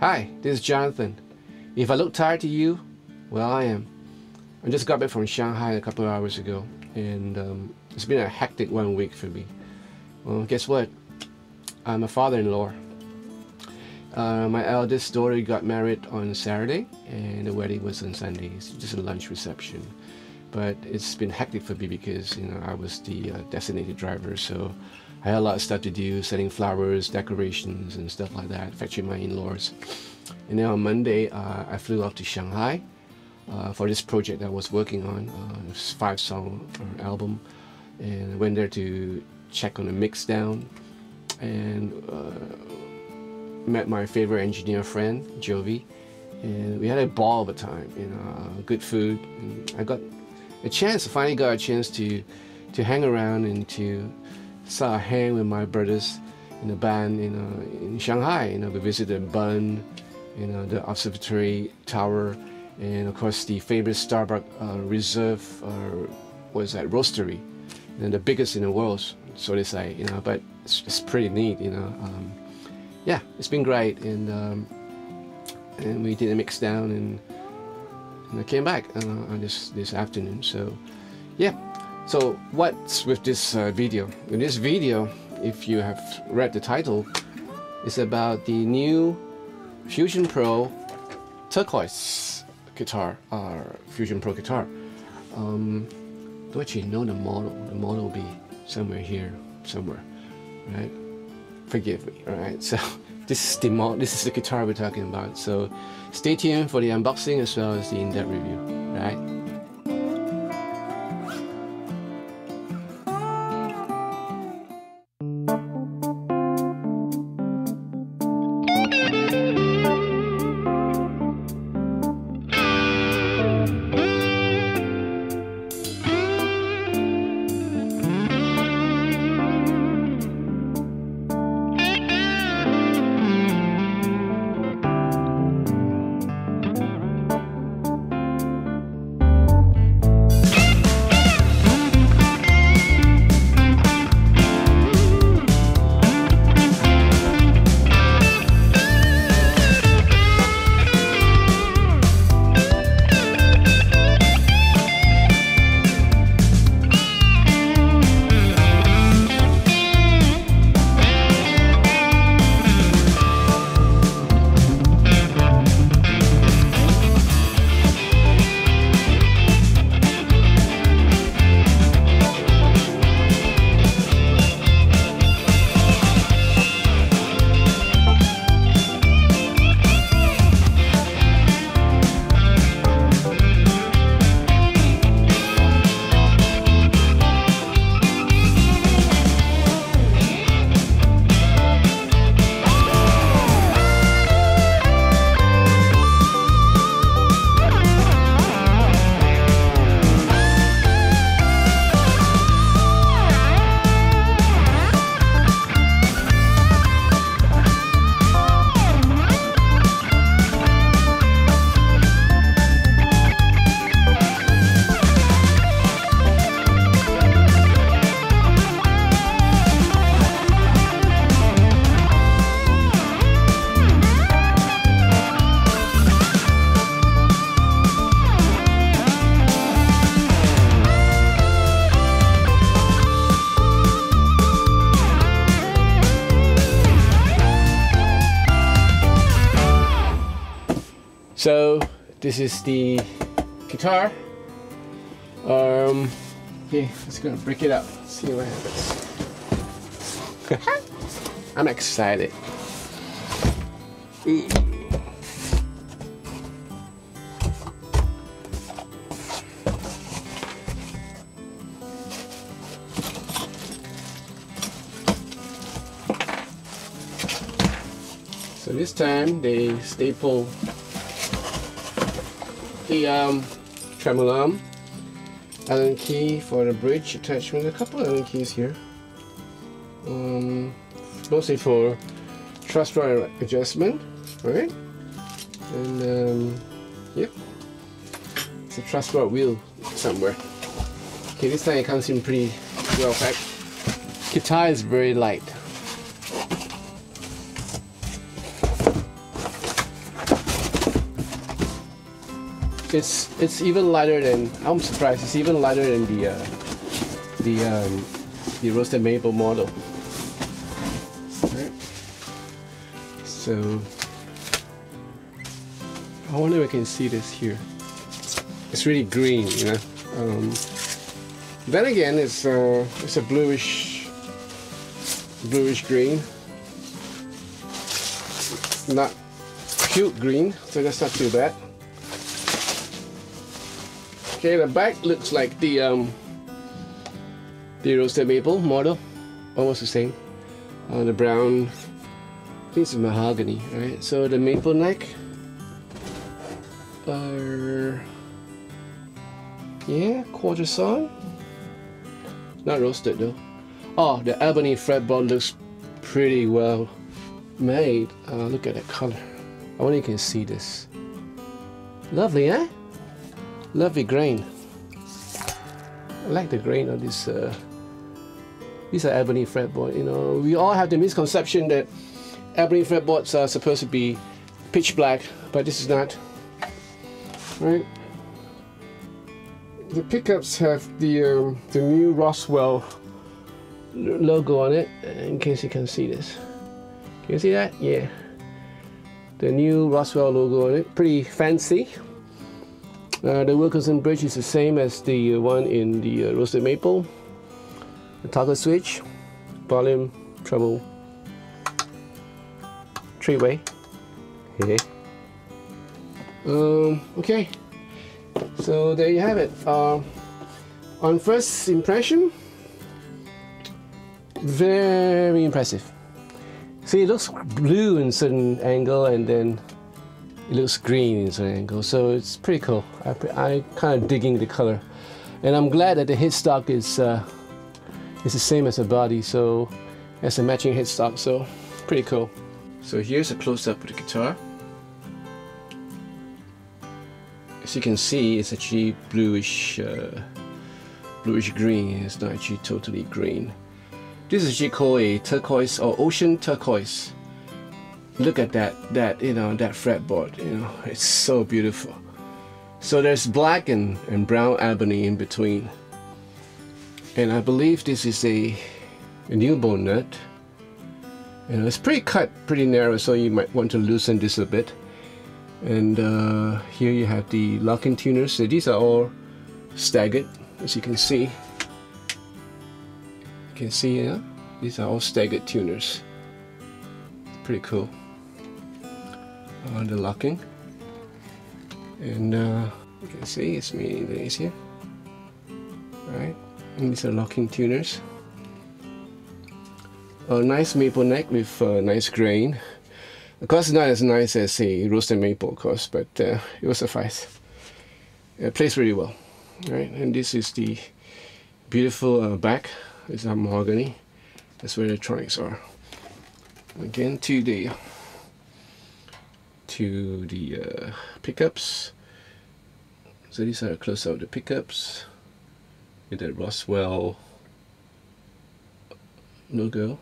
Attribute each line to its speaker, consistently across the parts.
Speaker 1: Hi, this is Jonathan. If I look tired to you, well, I am. I just got back from Shanghai a couple of hours ago, and it's been a hectic 1 week for me. Well, guess what? I'm a father-in-law. My eldest daughter got married on Saturday, and the wedding was on Sunday. It's just a lunch reception. But it's been hectic for me because, you know, I was the designated driver, so I had a lot of stuff to do, setting flowers, decorations, and stuff like that, fetching my in-laws. And then on Monday, I flew off to Shanghai for this project I was working on. It was a 5-song album, and I went there to check on the mix down, and met my favorite engineer friend, Jovi, and we had a ball of a time. You know, good food, and I got a chance. Finally got a chance to hang around and to sort of hang with my brothers in the band, you know, in Shanghai. You know, we visited Bund, you know, the observatory tower, and of course the famous Starbucks reserve, was that roastery, and the biggest in the world, so they say. You know, but it's pretty neat. You know, yeah, it's been great, and we did a mix down, and I came back on this afternoon. So yeah, so what's with this video? In this video, if you have read the title, it's about the new Fusion Pro Turquoise guitar, Fusion Pro guitar. Don't actually know the model. The model will be somewhere here, somewhere, right? Forgive me, alright? So this is the guitar we're talking about. So stay tuned for the unboxing as well as the in-depth review, right? So this is the guitar. Okay, let's go break it up. See what happens. I'm excited. Ooh. So this time they staple the tremolo Allen key for the bridge attachment. A couple of Allen keys here, mostly for truss rod adjustment, right? And yep, it's a truss rod wheel somewhere. Okay, this time it comes in pretty well packed. Guitar is very light. it's even lighter than, I'm surprised, it's even lighter than the roasted maple model. Right. So I wonder if I can see this here. It's really green, you know. Then again, it's a bluish green, not cute green, so that's not too bad. Okay, the back looks like the roasted maple model, almost the same. The brown, I think it's mahogany, right? So the maple neck are, yeah, quarter sawn. Not roasted though. Oh, the ebony fretboard looks pretty well made. Look at that color. I wonder if you can see this. Lovely, eh? Lovely grain. I like the grain of this. These are ebony fretboard. You know, we all have the misconception that ebony fretboards are supposed to be pitch black, but this is not. Right? The pickups have the new Roswell logo on it. In case you can see this, can you see that? Yeah, the new Roswell logo on it. Pretty fancy. The Wilkinson bridge is the same as the one in the roasted maple. The toggle switch, volume, treble, three-way. Yeah. Okay. So there you have it. On first impression, very impressive. See, it looks blue in certain angle, and then it looks green in certain angle. So it's pretty cool. I kind of digging the color, and I'm glad that the headstock is the same as the body, so it's a matching headstock. So pretty cool. So here's a close-up of the guitar. As you can see, it's actually bluish green. It's not actually totally green. This is actually called a turquoise or ocean turquoise. Look at that you know, that fretboard. You know, it's so beautiful. So there's black and brown ebony in between. And I believe this is a new bone nut. You know, it's pretty narrow, so you might want to loosen this a bit. And here you have the locking tuners. So these are all staggered, as you can see. You can see, yeah, these are all staggered tuners. Pretty cool. The locking, and you can see it's many days here. Right, and these are locking tuners. A nice maple neck with nice grain. Of course, it's not as nice as a roasted maple, of course, but it will suffice. It plays really well, right? And this is the beautiful back. It's mahogany. That's where the electronics are. Again, to the pickups. So these are a close-up of the pickups with the Roswell logo.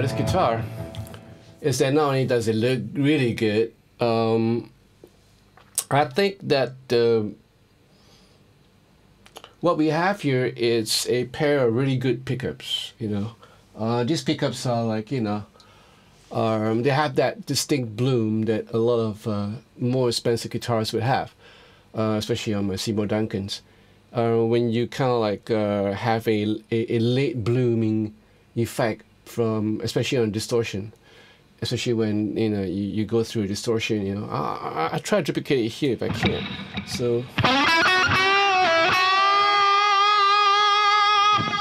Speaker 1: this guitar is that not only does it look really good, I think that what we have here is a pair of really good pickups. These pickups are like, they have that distinct bloom that a lot of more expensive guitars would have, especially on my Seymour Duncans. When you kind of like have a late blooming effect from, especially on distortion, especially when you go through distortion. I try to duplicate it here if I can. So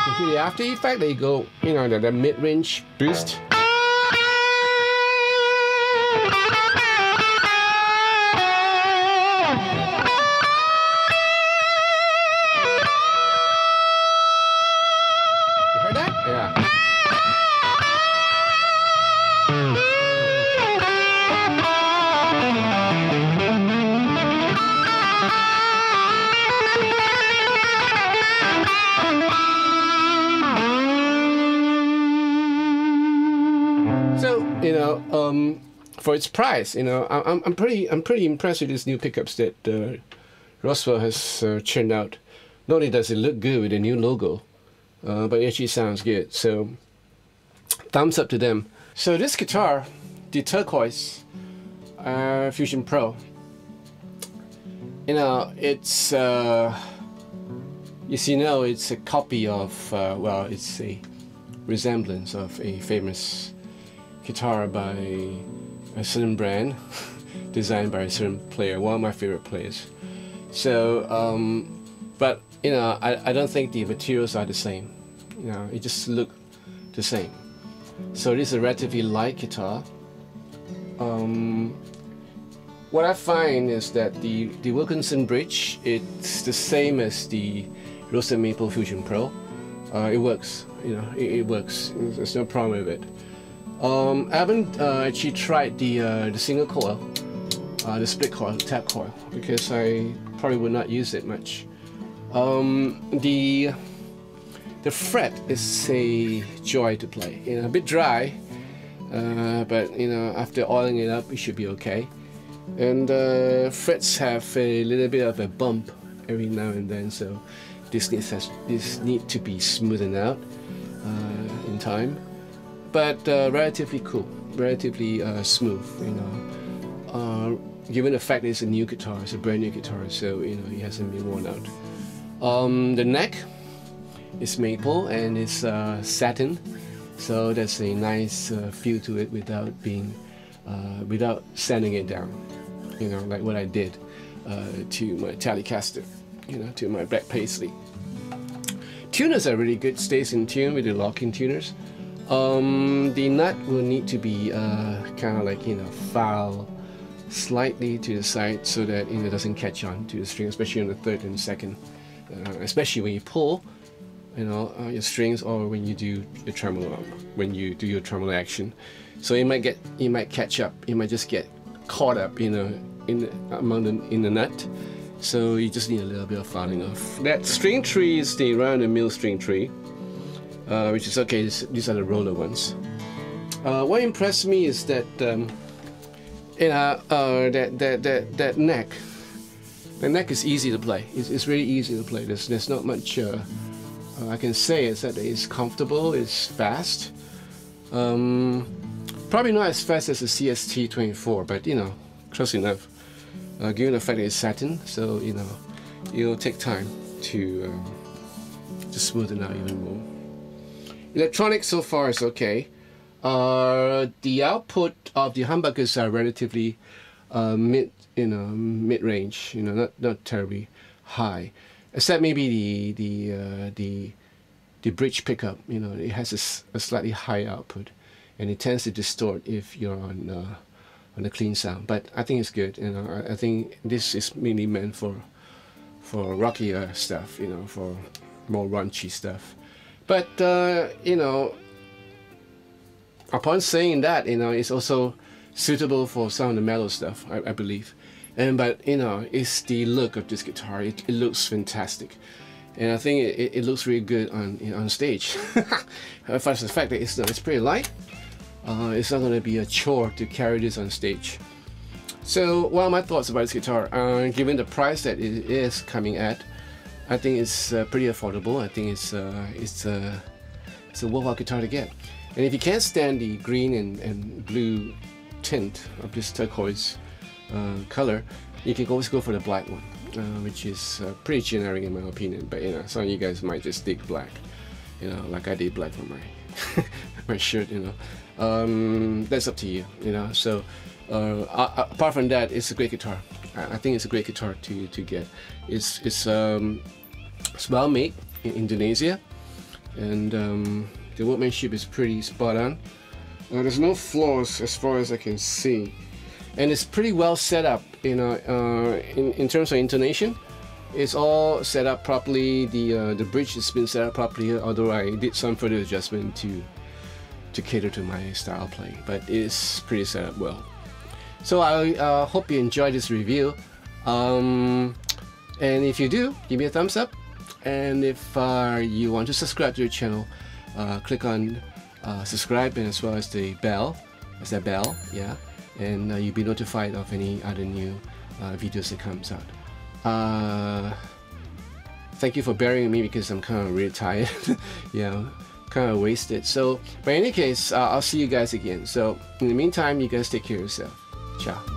Speaker 1: you hear the after effect. There you go. The mid-range boost. For its price, I'm pretty impressed with these new pickups that Roswell has churned out. Not only does it look good with the new logo, but it actually sounds good. So, thumbs up to them. So this guitar, the Turquoise Fusion Pro, it's it's a copy of it's a resemblance of a famous guitar by a certain brand, designed by a certain player, one of my favorite players. So, but I don't think the materials are the same. It just look the same. So this is a relatively light guitar. What I find is that the Wilkinson bridge, it's the same as the Roasted Maple Fusion Pro. It works. It works. There's no problem with it. I haven't actually tried the single coil, the split coil, tap coil, because I probably would not use it much. The fret is a joy to play. A bit dry, but after oiling it up, it should be okay. And frets have a little bit of a bump every now and then, so this needs to be smoothened out in time. But relatively cool, relatively smooth, given the fact that it's a new guitar, it's a brand new guitar, so it hasn't been worn out. The neck is maple and it's satin, so there's a nice feel to it without sanding it down, like what I did to my Telecaster, to my Black Paisley. Tuners are really good, stays in tune with the lock-in tuners. The nut will need to be kind of like filed slightly to the side so that it doesn't catch on to the string, especially on the third and second, especially when you pull your strings, or when you do the tremolo, when you do your tremolo action. So it might catch up, it might just get caught up in the nut. So you just need a little bit of filing off. That string tree is the run-of-the-mill string tree. Which is okay. These are the roller ones. What impressed me is that that neck. The neck is easy to play. It's really easy to play. There's not much I can say is that it's comfortable. It's fast. Probably not as fast as the CST24, but close enough. Given the fact that it's satin, so it'll take time to smoothen out even more. Electronics so far is okay. The output of the humbuckers are relatively mid-range, not terribly high, except maybe the bridge pickup. It has a slightly high output, and it tends to distort if you're on a clean sound. But I think it's good, I think this is mainly meant for rockier stuff, for more raunchy stuff. But upon saying that, it's also suitable for some of the mellow stuff, I believe. But it's the look of this guitar. It looks fantastic, and I think it looks really good on stage. First, the fact that it's pretty light. it's not going to be a chore to carry this on stage. So, what are my thoughts about this guitar? Given the price that it is coming at, I think it's pretty affordable. I think it's a worthwhile guitar to get. And if you can't stand the green and blue tint of this turquoise color, you can always go for the black one, which is pretty generic in my opinion. But you know, some of you guys might just dig black, you know, like I did black for my my shirt. You know, that's up to you. You know, so. Apart from that, it's a great guitar. I think it's a great guitar to get. It's well made in Indonesia, and the workmanship is pretty spot on. There's no flaws as far as I can see, and it's pretty well set up. You know, in terms of intonation, it's all set up properly. The bridge has been set up properly, although I did some further adjustment to cater to my style playing, but it's pretty set up well. So I hope you enjoyed this review, and if you do, give me a thumbs up, and if you want to subscribe to the channel, click on subscribe, and as well as the bell, yeah, and you'll be notified of any other new videos that comes out. Thank you for bearing with me because I'm kind of really tired. Yeah, kind of wasted. So, but in any case, I'll see you guys again. So in the meantime, you guys take care of yourself. Ciao.